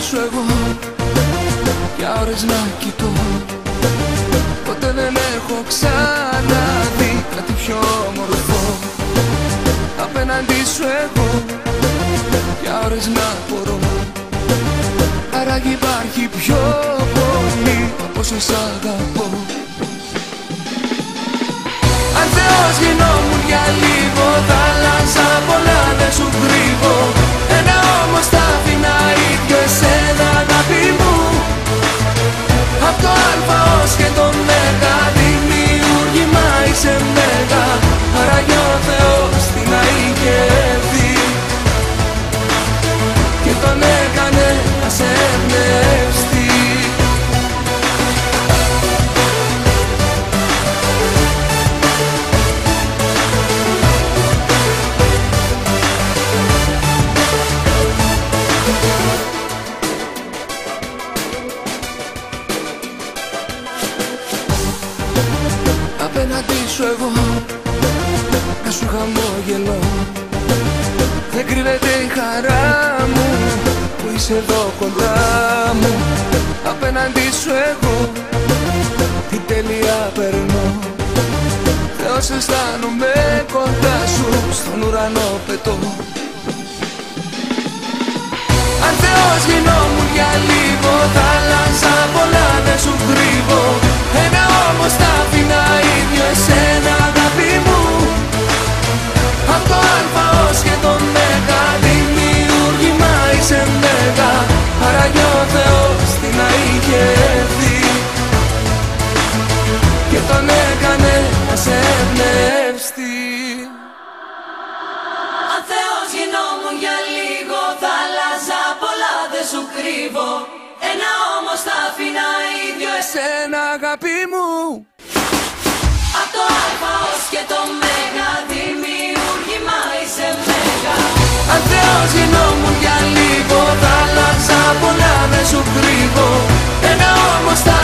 αντίσω εγώ, για ώρες να κοιτώ. Ποτέ δεν έχω ξαναδεί κάτι πιο όμορφο. Απέναντι σου εγώ, για ώρες να απορώ. Άραγε υπάρχει πιο πολύ από όσο σ' αγαπώ. Αν Θεός γινόμουν για λίγο, θα άλλαζα πολλά, δεν σου κρύβω. Ένα όμως θα άφηνα ίδιο εσένα, αγάπη μου. Απ' το Α ως και το Μέγα, δημιούργημα είσαι μέγα. Άραγε ο Θεός τι να είχε δει και τον έκανε να σε εμπνευστεί. Απέναντι σου εγώ, να σου χαμόγελω. Δεν κρύβεται η χαρά μου που είσαι εδώ κοντά μου. Απέναντι σου εγώ, τι τέλεια περνώ. Θεός αισθάνομαι κοντά σου, στον ουρανό πετώ. Αν Θεός γινόμουν για λίγο, θα άλλαζα πολλά, δεν σου κρύβω. Ένα όμως θα άφηνα ίδιο εσένα, αγάπη μου. Απ' το Α ως και το Μέγα, δημιούργημα είσαι μέγα. Άραγε ο Θεός τι να είχε δει και τον έκανε να σε εμπνευστεί. Αν Θεός γινόμουν για λίγο, θα άλλαζα πολλά, δεν σου κρύβω. Ένα όμως θα άφηνα ίδιο εσένα, αγάπη μου. Απ' το Α ως και το Μέγα, δημιούργημα είσαι μέγα. Αν Θεός γινόμουν για λίγο, θα άλλαζα πολλά, δεν σου κρύβω. Ένα όμως θα